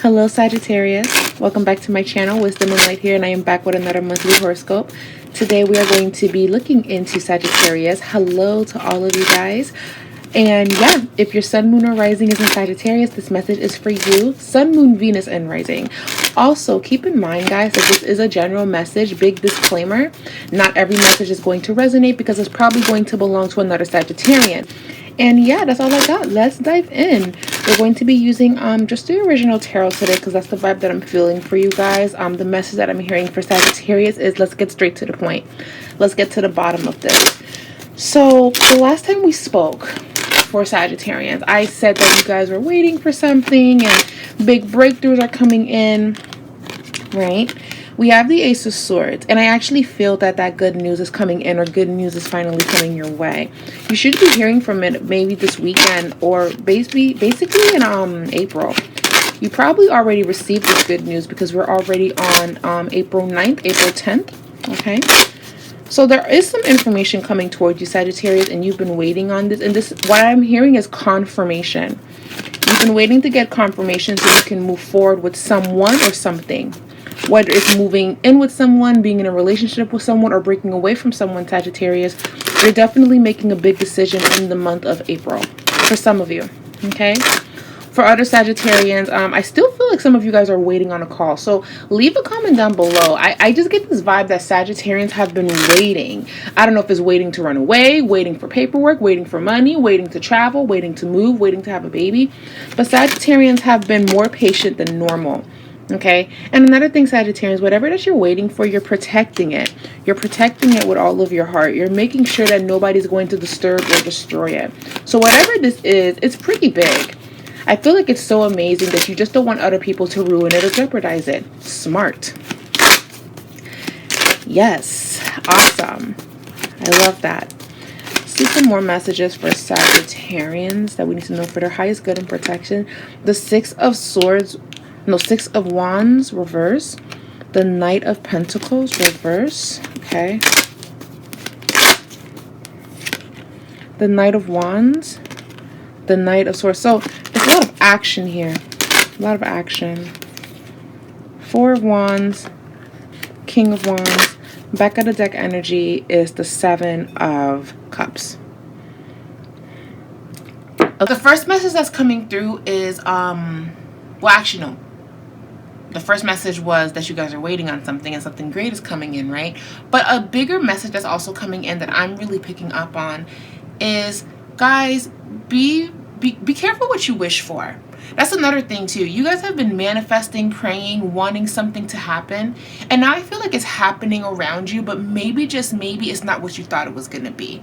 Hello Sagittarius, welcome back to my channel, Wisdom and Light here, and I am back with another monthly horoscope. Today we are going to be looking into Sagittarius. Hello to all of you guys. And yeah, if your sun, moon, or rising is in Sagittarius, this message is for you. Sun, moon, Venus, and rising. Also, keep in mind, guys, that this is a general message. Big disclaimer. Not every message is going to resonate because it's probably going to belong to another Sagittarian. And yeah, that's all I got. Let's dive in. We're going to be using just the original tarot today because that's the vibe that I'm feeling for you guys. The message that I'm hearing for Sagittarius is let's get straight to the point. Let's get to the bottom of this. So the last time we spoke for Sagittarians, I said that you guys were waiting for something and big breakthroughs are coming in, right? We have the Ace of Swords, and I actually feel that that good news is coming in, or good news is finally coming your way. You should be hearing from it maybe this weekend, or basically in April. You probably already received this good news because we're already on April 9th, April 10th, okay? So there is some information coming towards you, Sagittarius, and you've been waiting on this. And this, what I'm hearing is confirmation. You've been waiting to get confirmation so you can move forward with someone or something. Whether it's moving in with someone, being in a relationship with someone, or breaking away from someone, Sagittarius, you're definitely making a big decision in the month of April. For some of you, okay? For other Sagittarians, I still feel like some of you guys are waiting on a call. So leave a comment down below. I just get this vibe that Sagittarians have been waiting. I don't know if it's waiting to run away, waiting for paperwork, waiting for money, waiting to travel, waiting to move, waiting to have a baby. But Sagittarians have been more patient than normal. Okay, and another thing, Sagittarians, whatever that you're waiting for, you're protecting it. You're protecting it with all of your heart. You're making sure that nobody's going to disturb or destroy it. So whatever this is, it's pretty big. I feel like it's so amazing that you just don't want other people to ruin it or jeopardize it. Smart. Yes, awesome. I love that. See some more messages for Sagittarians that we need to know for their highest good and protection. The Six of Wands, reverse. The Knight of Pentacles, reverse. Okay. The Knight of Wands. The Knight of Swords. So, there's a lot of action here. A lot of action. Four of Wands. King of Wands. Back of the deck energy is the Seven of Cups. The first message that's coming through is, well, actually, no. The first message was that you guys are waiting on something and something great is coming in, right? But a bigger message that's also coming in that I'm really picking up on is, guys, be careful what you wish for. That's another thing too. You guys have been manifesting, praying, wanting something to happen. And now I feel like it's happening around you, but maybe, just maybe, it's not what you thought it was going to be.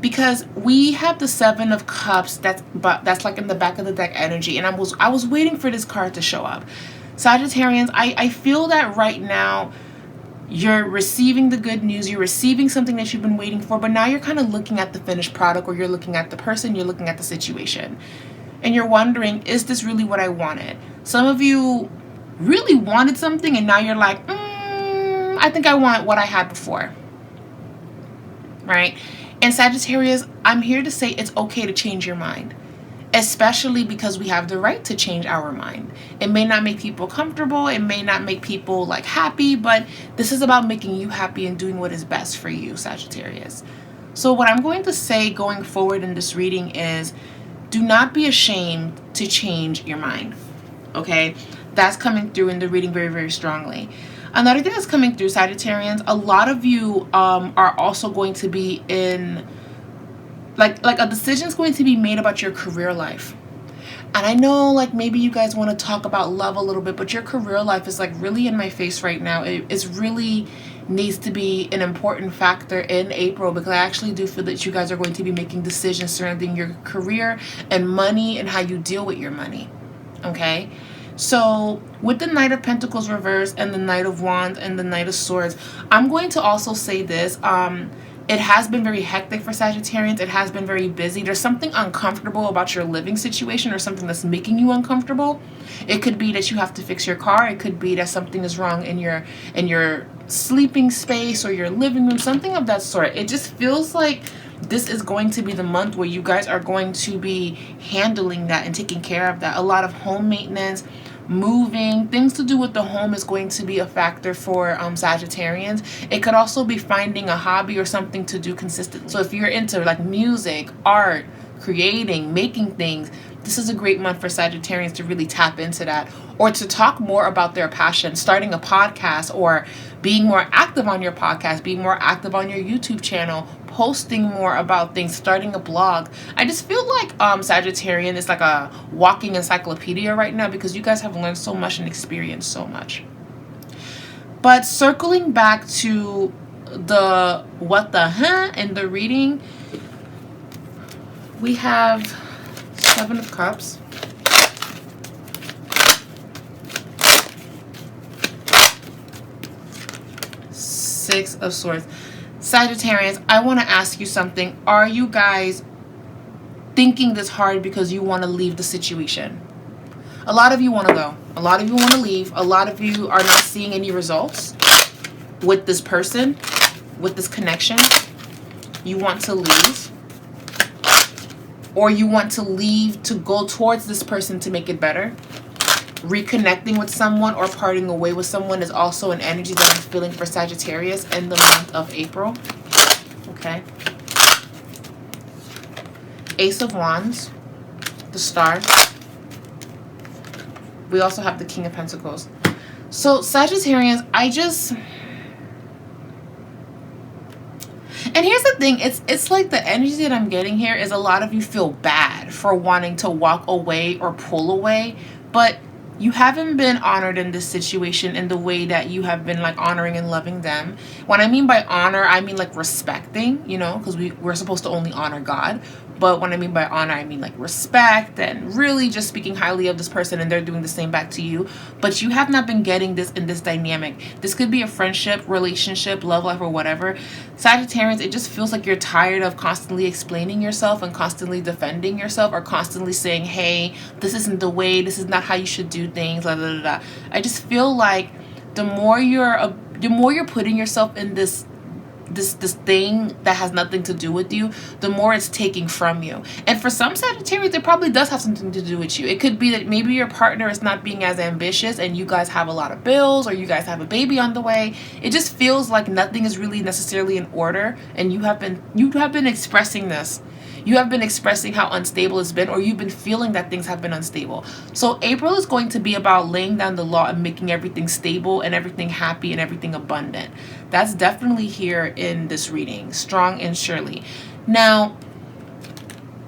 Because we have the Seven of Cups that's like in the back of the deck energy. And I was waiting for this card to show up. Sagittarians, I feel that right now you're receiving the good news, you're receiving something that you've been waiting for, but now you're kind of looking at the finished product, or you're looking at the person, you're looking at the situation, and you're wondering, is this really what I wanted? Some of you really wanted something, and now you're like, I think I want what I had before, right? And Sagittarius, I'm here to say it's okay to change your mind. Especially because we have the right to change our mind. It may not make people comfortable. It may not make people like happy, but this is about making you happy and doing what is best for you, Sagittarius. So what I'm going to say going forward in this reading is, do not be ashamed to change your mind. Okay? That's coming through in the reading very, very strongly. Another thing that's coming through, Sagittarians, a lot of you are also going to be in like a decision is going to be made about your career life. And I know, like, maybe you guys want to talk about love a little bit, but your career life is like really in my face right now. It really needs to be an important factor in April, because I actually do feel that you guys are going to be making decisions surrounding your career and money and how you deal with your money. Okay? So with the Knight of Pentacles reverse and the Knight of Wands and the Knight of Swords, I'm going to also say this. It has been very hectic for Sagittarians. It has been very busy. There's something uncomfortable about your living situation, or something that's making you uncomfortable. It could be that you have to fix your car. It could be that something is wrong in your sleeping space or your living room, something of that sort. It just feels like this is going to be the month where you guys are going to be handling that and taking care of that. A lot of home maintenance, moving, things to do with the home is going to be a factor for Sagittarians. It could also be finding a hobby or something to do consistently. So if you're into like music, art, creating, making things, this is a great month for Sagittarians to really tap into that, or to talk more about their passion, starting a podcast, or being more active on your podcast, being more active on your YouTube channel, posting more about things, starting a blog. I just feel like Sagittarian is like a walking encyclopedia right now, because you guys have learned so much and experienced so much. But circling back to the what the huh in the reading, we have 7 of Cups, Six of Swords. Sagittarians, I want to ask you something. Are you guys thinking this hard because you want to leave the situation? A lot of you want to go. A lot of you want to leave. A lot of you are not seeing any results with this person, with this connection. You want to leave. Or you want to leave to go towards this person to make it better. Reconnecting with someone or parting away with someone is also an energy that I'm feeling for Sagittarius in the month of April. Okay. Ace of Wands, the Star. We also have the King of Pentacles. So Sagittarians, and here's the thing, it's like the energy that I'm getting here is a lot of you feel bad for wanting to walk away or pull away, but you haven't been honored in this situation in the way that you have been like honoring and loving them. When I mean by honor, I mean like respecting, you know, because we're supposed to only honor God. But when I mean by honor, I mean like respect and really just speaking highly of this person, and they're doing the same back to you. But you have not been getting this in this dynamic. This could be a friendship, relationship, love life, or whatever. Sagittarians, it just feels like you're tired of constantly explaining yourself and constantly defending yourself, or constantly saying, hey, this isn't the way, this is not how you should do things, blah, blah, blah, blah. I just feel like the more you're putting yourself in this thing that has nothing to do with you, the more it's taking from you. And for some Sagittarius, it probably does have something to do with you. It could be that maybe your partner is not being as ambitious and you guys have a lot of bills, or you guys have a baby on the way. It just feels like nothing is really necessarily in order, and you have been expressing this. You have been expressing how unstable it's been, or you've been feeling that things have been unstable. So April is going to be about laying down the law and making everything stable and everything happy and everything abundant. That's definitely here in this reading, strong and surely. Now,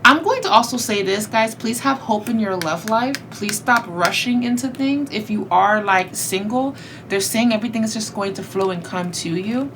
I'm going to also say this, guys. Please have hope in your love life. Please stop rushing into things. If you are like single, they're saying everything is just going to flow and come to you.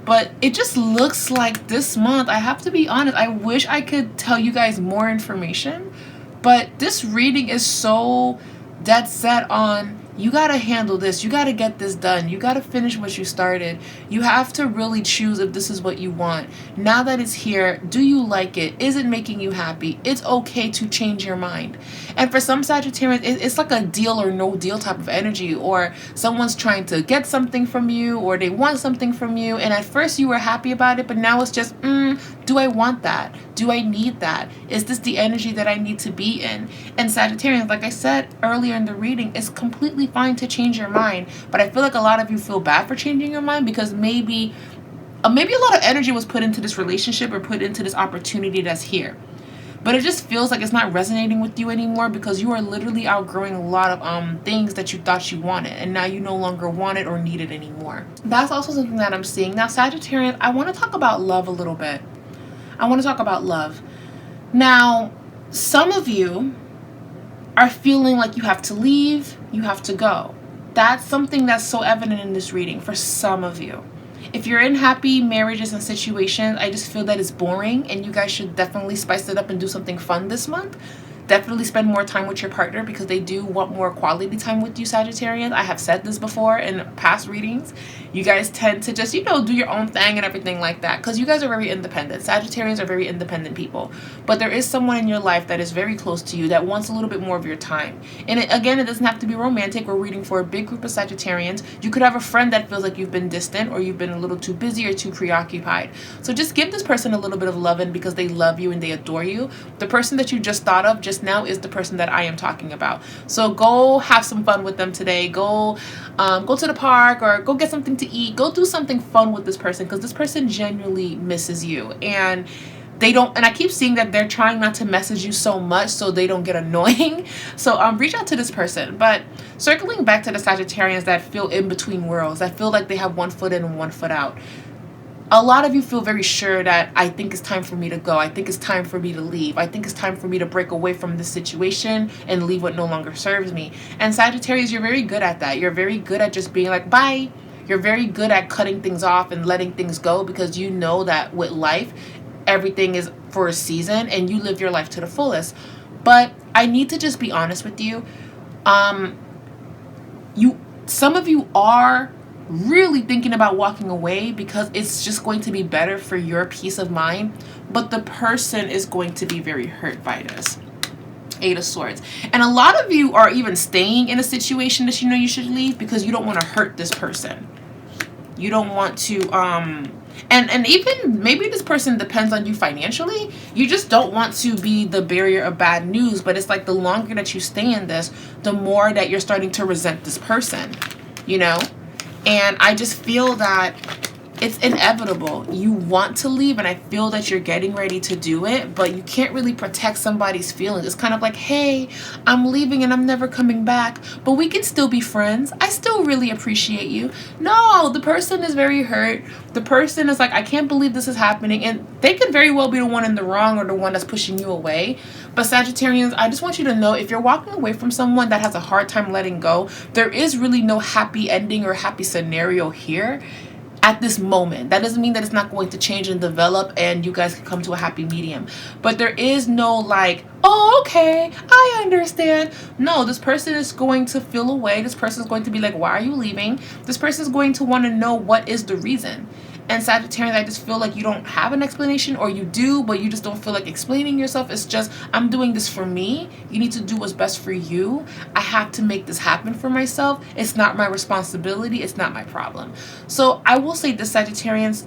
But it just looks like this month, I have to be honest, I wish I could tell you guys more information. But this reading is so dead set on, you got to handle this. You got to get this done. You got to finish what you started. You have to really choose if this is what you want. Now that it's here, do you like it? Is it making you happy? It's okay to change your mind. And for some Sagittarians, it's like a deal or no deal type of energy, or someone's trying to get something from you, or they want something from you. And at first you were happy about it, but now it's just, do I want that? Do I need that? Is this the energy that I need to be in? And Sagittarians, like I said earlier in the reading, it's completely fine to change your mind. But I feel like a lot of you feel bad for changing your mind, because maybe a lot of energy was put into this relationship or put into this opportunity that's here. But it just feels like it's not resonating with you anymore, because you are literally outgrowing a lot of things that you thought you wanted, and now you no longer want it or need it anymore. That's also something that I'm seeing. Now, Sagittarius, I want to talk about love a little bit. I want to talk about love. Now, some of you are feeling like you have to leave, you have to go. That's something that's so evident in this reading for some of you. If you're in happy marriages and situations, I just feel that it's boring, and you guys should definitely spice it up and do something fun this month. Definitely spend more time with your partner, because they do want more quality time with you, Sagittarians. I have said this before in past readings. You guys tend to just, do your own thing and everything like that, because you guys are very independent. Sagittarians are very independent people. But there is someone in your life that is very close to you that wants a little bit more of your time. And it doesn't have to be romantic. We're reading for a big group of Sagittarians. You could have a friend that feels like you've been distant, or you've been a little too busy or too preoccupied. So just give this person a little bit of loving, because they love you and they adore you. The person that you just thought of just this now is the person that I am talking about. So go have some fun with them today. Go to the park, or go get something to eat. Go do something fun with this person, because this person genuinely misses you. And they don't, and I keep seeing that they're trying not to message you so much so they don't get annoying. So reach out to this person. But circling back to the Sagittarians that feel in between worlds, that feel like they have one foot in and one foot out. A lot of you feel very sure that I think it's time for me to go. I think it's time for me to leave. I think it's time for me to break away from this situation and leave what no longer serves me. And Sagittarius, you're very good at that. You're very good at just being like, bye. You're very good at cutting things off and letting things go, because you know that with life, everything is for a season and you live your life to the fullest. But I need to just be honest with you. Some of you are really thinking about walking away because it's just going to be better for your peace of mind, but the person is going to be very hurt by this. 8 of Swords. And a lot of you are even staying in a situation that you know you should leave because you don't want to hurt this person. You don't want to and even maybe this person depends on you financially. You just don't want to be the barrier of bad news. But it's like the longer that you stay in this, the more that you're starting to resent this person, you know? And I just feel that it's inevitable. You want to leave, and I feel that you're getting ready to do it, but you can't really protect somebody's feelings. It's kind of like, hey, I'm leaving and I'm never coming back, but we can still be friends. I still really appreciate you. No, the person is very hurt. The person is like, I can't believe this is happening. And they could very well be the one in the wrong or the one that's pushing you away. But Sagittarians, I just want you to know, if you're walking away from someone that has a hard time letting go, there is really no happy ending or happy scenario here at this moment. That doesn't mean that it's not going to change and develop and you guys can come to a happy medium. But there is no like, oh, okay, I understand. No, this person is going to feel away. This person is going to be like, why are you leaving? This person is going to want to know what is the reason. And Sagittarius, I just feel like you don't have an explanation, or you do, but you just don't feel like explaining yourself. It's just, I'm doing this for me. You need to do what's best for you. I have to make this happen for myself. It's not my responsibility. It's not my problem. So I will say this, Sagittarians,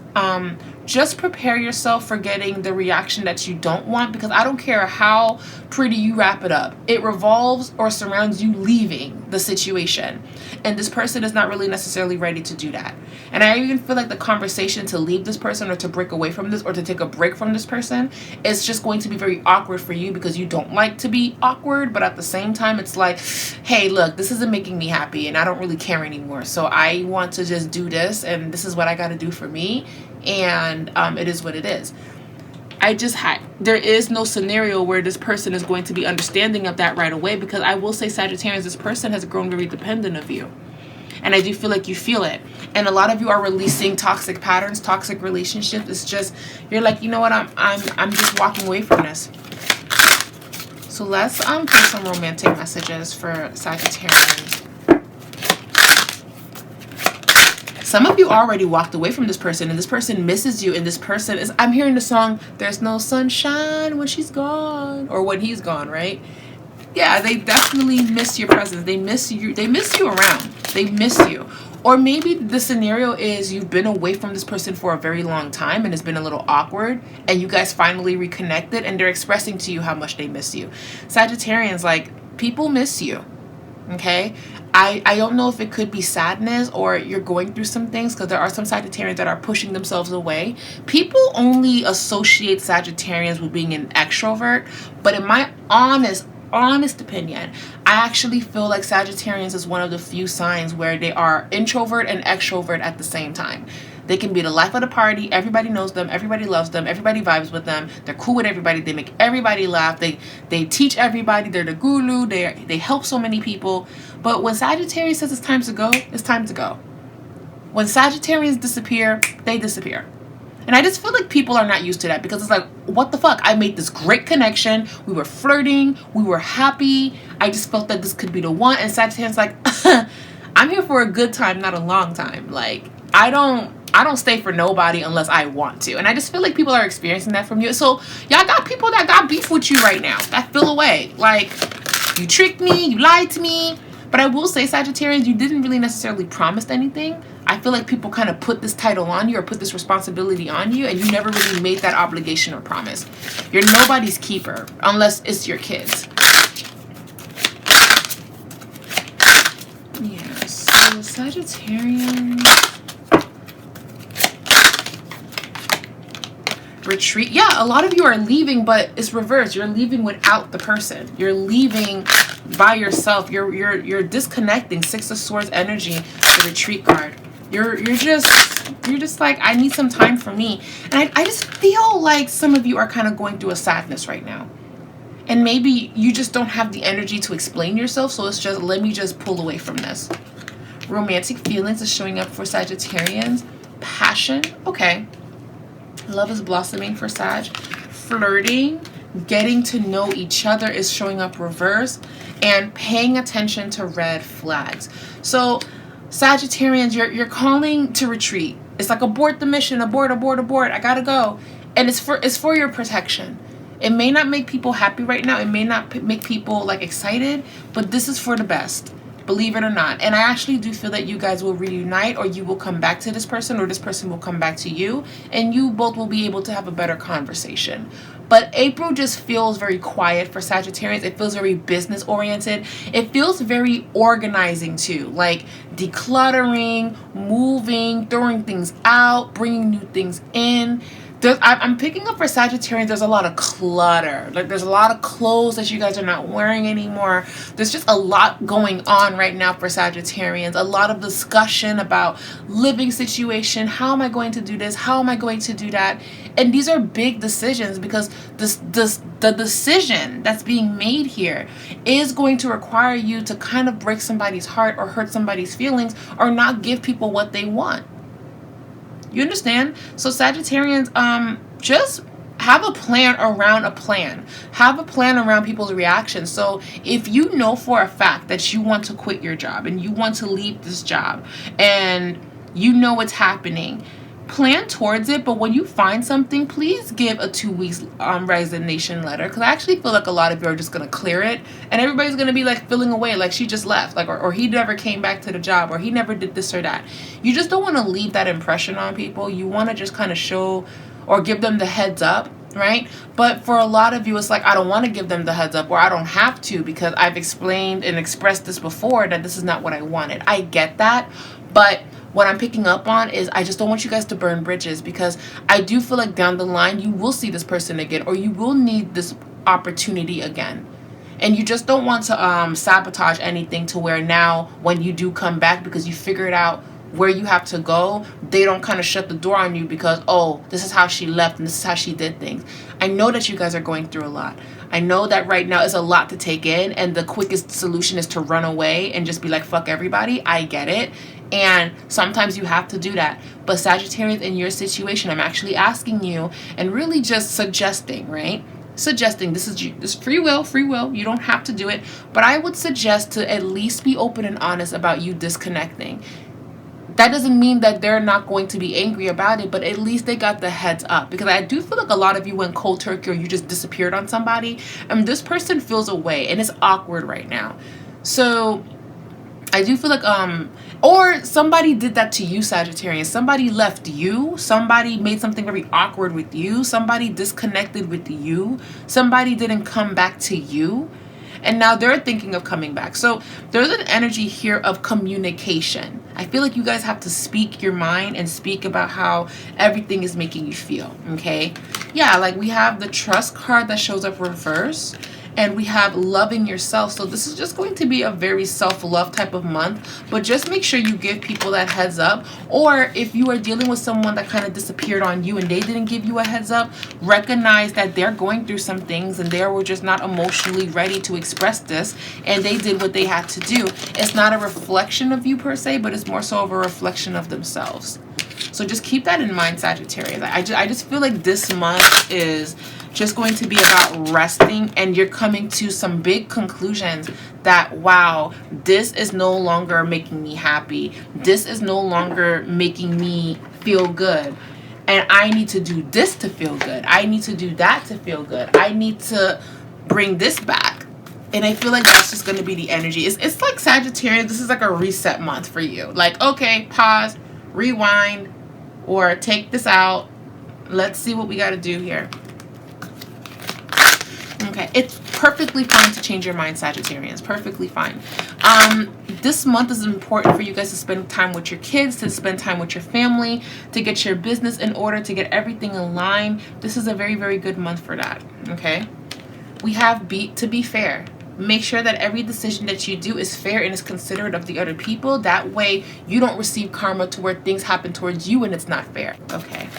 just prepare yourself for getting the reaction that you don't want, because I don't care how pretty you wrap it up. It revolves or surrounds you leaving the situation. And this person is not really necessarily ready to do that. And I even feel like the conversation to leave this person or to break away from this or to take a break from this person is just going to be very awkward for you, because you don't like to be awkward. But at the same time, it's like, hey, look, this isn't making me happy and I don't really care anymore. So I want to just do this, and this is what I got to do for me. And it is what it is. There is no scenario where this person is going to be understanding of that right away, because I will say, Sagittarius, this person has grown very dependent of you. And I do feel like you feel it. And a lot of you are releasing toxic patterns, toxic relationships. It's just, you're like, you know what, I'm just walking away from this. So let's pull some romantic messages for Sagittarians. Some of you already walked away from this person, and this person misses you, and this person is, I'm hearing the song, there's no sunshine when she's gone, or when he's gone, right? Yeah, they definitely miss your presence. They miss you. They miss you around. They miss you. Or maybe the scenario is you've been away from this person for a very long time and it's been a little awkward, and you guys finally reconnected and they're expressing to you how much they miss you. Sagittarians, like, people miss you. Okay? I don't know if it could be sadness or you're going through some things, because there are some Sagittarians that are pushing themselves away. People only associate Sagittarians with being an extrovert, but in my honest opinion, I actually feel like Sagittarians is one of the few signs where they are introvert and extrovert at the same time. They can be the life of the party. Everybody knows them. Everybody loves them. Everybody vibes with them. They're cool with everybody. They make everybody laugh. They teach everybody. They're the guru. They help so many people. But when Sagittarius says it's time to go, it's time to go. When Sagittarians disappear, they disappear. And I just feel like people are not used to that, because it's like, what the fuck? I made this great connection. We were flirting. We were happy. I just felt that this could be the one. And Sagittarius like, I'm here for a good time, not a long time. Like, I don't stay for nobody unless I want to. And I just feel like people are experiencing that from you. So y'all got people that got beef with you right now that feel away. Like, you tricked me. You lied to me. But I will say, Sagittarians, you didn't really necessarily promise anything. I feel like people kind of put this title on you or put this responsibility on you, and you never really made that obligation or promise. You're nobody's keeper unless it's your kids. Yeah, so Sagittarians. Retreat. Yeah, a lot of you are leaving, but it's reversed. You're leaving without the person. You're leaving by yourself. You're disconnecting. Six of Swords energy, the retreat card. You're just like, I need some time for me. And I just feel like some of you are kind of going through a sadness right now. And maybe you just don't have the energy to explain yourself, so it's just, let me just pull away from this. Romantic feelings is showing up for Sagittarians. Passion, okay. Love is blossoming for Sag. Flirting, getting to know each other is showing up reverse. And paying attention to red flags. So Sagittarians, you're calling to retreat. It's like, abort the mission, abort, I gotta go. And it's for your protection. It may not make people happy right now. It may not make people like excited, but this is for the best. Believe it or not. And I actually do feel that you guys will reunite, or you will come back to this person, or this person will come back to you, and you both will be able to have a better conversation. But April just feels very quiet for Sagittarians. It feels very business oriented. It feels very organizing too, like decluttering, moving, throwing things out, bringing new things in. I'm picking up for Sagittarians, there's a lot of clutter. Like, there's a lot of clothes that you guys are not wearing anymore. There's just a lot going on right now for Sagittarians. A lot of discussion about living situation. How am I going to do this? How am I going to do that? And these are big decisions, because the decision that's being made here is going to require you to kind of break somebody's heart or hurt somebody's feelings or not give people what they want. You understand? So Sagittarians, just have a plan around a plan. Have a plan around people's reactions. So if you know for a fact that you want to quit your job and you want to leave this job and you know what's happening, plan towards it. But when you find something, please give a 2 weeks resignation letter, because I actually feel like a lot of you are just going to clear it, and everybody's going to be like feeling away, like she just left, like or he never came back to the job, or he never did this or that. You just don't want to leave that impression on people. You want to just kind of show or give them the heads up, right? But for a lot of you, it's like, I don't want to give them the heads up, or I don't have to, because I've explained and expressed this before that this is not what I wanted. I get that, but what I'm picking up on is I just don't want you guys to burn bridges, because I do feel like down the line you will see this person again, or you will need this opportunity again. And you just don't want to sabotage anything to where now when you do come back, because you figured out where you have to go, they don't kind of shut the door on you because, oh, this is how she left and this is how she did things. I know that you guys are going through a lot. I know that right now is a lot to take in, and the quickest solution is to run away and just be like, fuck everybody. I get it. And sometimes you have to do that. But Sagittarius, in your situation, I'm actually asking you and really just suggesting, right? Suggesting, this is free will. You don't have to do it. But I would suggest to at least be open and honest about you disconnecting. That doesn't mean that they're not going to be angry about it, but at least they got the heads up. Because I do feel like a lot of you went cold turkey, or you just disappeared on somebody, and this person feels away, and it's awkward right now. So I do feel like or somebody did that to you, Sagittarius. Somebody left you. Somebody made something very awkward with you. Somebody disconnected with you. Somebody didn't come back to you. And now they're thinking of coming back. So there's an energy here of communication. I feel like you guys have to speak your mind and speak about how everything is making you feel, okay? Yeah, like we have the Trust card that shows up reverse. And we have loving yourself. So this is just going to be a very self-love type of month. But just make sure you give people that heads up. Or if you are dealing with someone that kind of disappeared on you and they didn't give you a heads up, recognize that they're going through some things and they were just not emotionally ready to express this. And they did what they had to do. It's not a reflection of you per se, but it's more so of a reflection of themselves. So just keep that in mind, Sagittarius. I just feel like this month is just going to be about resting, and you're coming to some big conclusions that, wow, this is no longer making me happy. This is no longer making me feel good. And I need to do this to feel good. I need to do that to feel good. I need to bring this back. And I feel like that's just going to be the energy. It's like Sagittarius, this is like a reset month for you. Like, okay, pause, rewind, or take this out. Let's see what we got to do here. Okay, it's perfectly fine to change your mind, Sagittarians. Perfectly fine. This month is important for you guys to spend time with your kids, to spend time with your family, to get your business in order, to get everything in line. This is a very, very good month for that, okay? We have to be fair. Make sure that every decision that you do is fair and is considerate of the other people. That way you don't receive karma to where things happen towards you and it's not fair. Okay.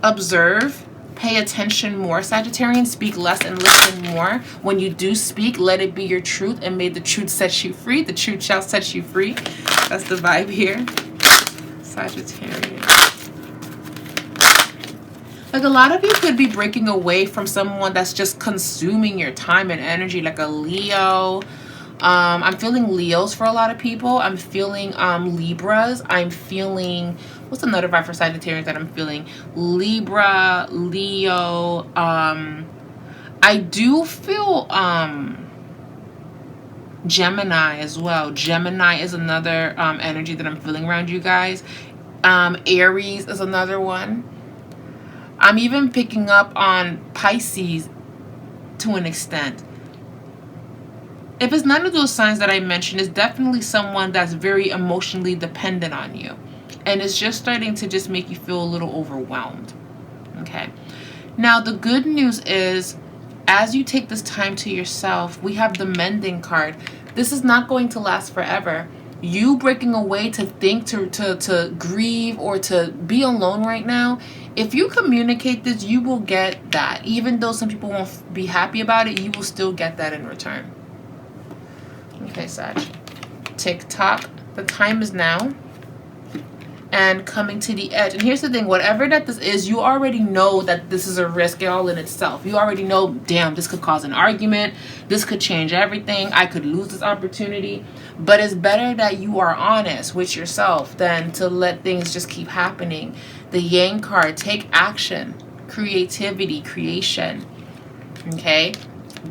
Observe. Pay attention more, Sagittarian. Speak less and listen more. When you do speak, let it be your truth, and may the truth set you free. The truth shall set you free. That's the vibe here, Sagittarius. Like, a lot of you could be breaking away from someone that's just consuming your time and energy, like a Leo. I'm feeling Leos for a lot of people. I'm feeling Libras. I'm feeling, what's another vibe for Sagittarius that I'm feeling? Libra, Leo. I do feel Gemini as well. Gemini is another energy that I'm feeling around you guys. Aries is another one. I'm even picking up on Pisces to an extent. If it's none of those signs that I mentioned, it's definitely someone that's very emotionally dependent on you. And it's just starting to just make you feel a little overwhelmed. Okay. Now, the good news is, as you take this time to yourself, we have the Mending card. This is not going to last forever. You breaking away to think, to grieve, or to be alone right now, if you communicate this, you will get that. Even though some people won't be happy about it, you will still get that in return. Okay, Sag. Tick-tock. The time is now. And coming to the edge. And here's the thing. Whatever that this is, you already know that this is a risk all in itself. You already know, damn, this could cause an argument. This could change everything. I could lose this opportunity. But it's better that you are honest with yourself than to let things just keep happening. The Yang card. Take action. Creativity. Creation. Okay?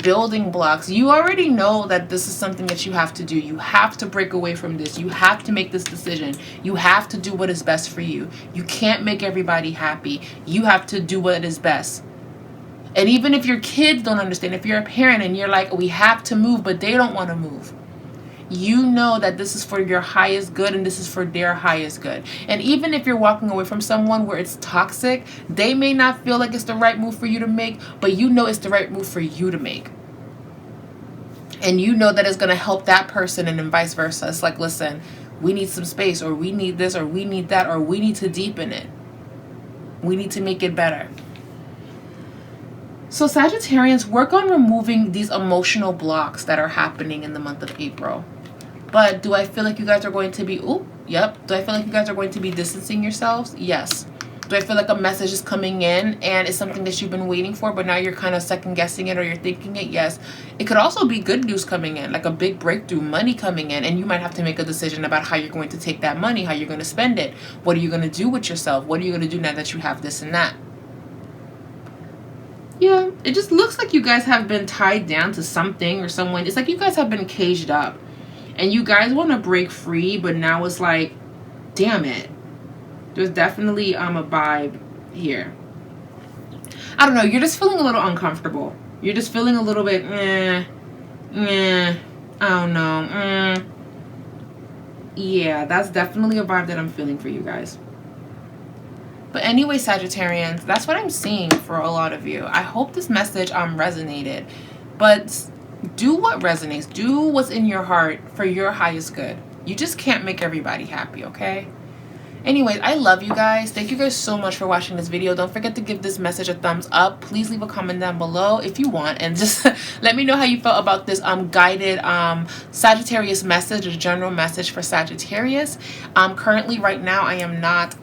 Building blocks. You already know that this is something that you have to do. You have to break away from this. You have to make this decision. You have to do what is best for you. You can't make everybody happy. You have to do what is best. And even if your kids don't understand, if you're a parent and you're like, we have to move, but they don't want to move, you know that this is for your highest good and this is for their highest good. And even if you're walking away from someone where it's toxic, they may not feel like it's the right move for you to make, but you know it's the right move for you to make. And you know that it's going to help that person, and then vice versa. It's like, listen, we need some space, or we need this, or we need that, or we need to deepen it. We need to make it better. So Sagittarians, work on removing these emotional blocks that are happening in the month of April. But do I feel like you guys are going to be, yep. Do I feel like you guys are going to be distancing yourselves? Yes. Do I feel like a message is coming in and it's something that you've been waiting for, but now you're kind of second guessing it or you're thinking it? Yes. It could also be good news coming in, like a big breakthrough, money coming in, and you might have to make a decision about how you're going to take that money, how you're going to spend it. What are you going to do with yourself? What are you going to do now that you have this and that? Yeah, it just looks like you guys have been tied down to something or someone. It's like you guys have been caged up. And you guys want to break free, but now it's like, damn it. There's definitely a vibe here. I don't know. You're just feeling a little uncomfortable. You're just feeling a little bit, I don't know. Yeah, that's definitely a vibe that I'm feeling for you guys. But anyway, Sagittarians, that's what I'm seeing for a lot of you. I hope this message resonated. But do what resonates. Do what's in your heart for your highest good. You just can't make everybody happy, okay? Anyways, I love you guys. Thank you guys so much for watching this video. Don't forget to give this message a thumbs up. Please leave a comment down below if you want, and just let me know how you felt about this guided Sagittarius message, a general message for Sagittarius. Currently right now I am not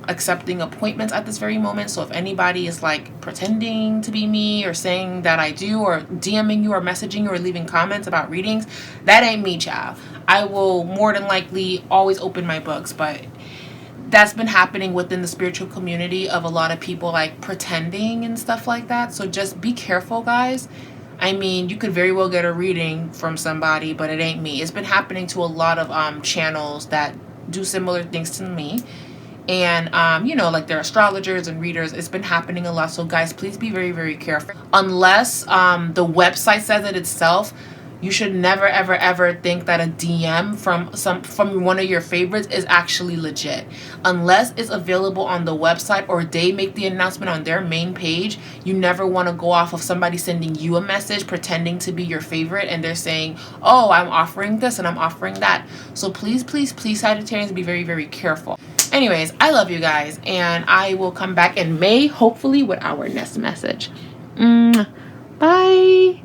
accepting appointments at this very moment, so if anybody is like pretending to be me or saying that I do, or DMing you or messaging you or leaving comments about readings, that ain't me, child. I will more than likely always open my books, but that's been happening within the spiritual community of a lot of people like pretending and stuff like that. So just be careful, guys. I mean, you could very well get a reading from somebody, but it ain't me. It's been happening to a lot of channels that do similar things to me. And, you know, like they're astrologers and readers. It's been happening a lot. So guys, please be very, very careful. Unless the website says it itself, You should never, ever, ever think that a DM from one of your favorites is actually legit. Unless it's available on the website or they make the announcement on their main page, you never want to go off of somebody sending you a message pretending to be your favorite and they're saying, oh, I'm offering this and I'm offering that. So please, please, please, Sagittarians, be very, very careful. Anyways, I love you guys, and I will come back in May, hopefully with our next message. Bye.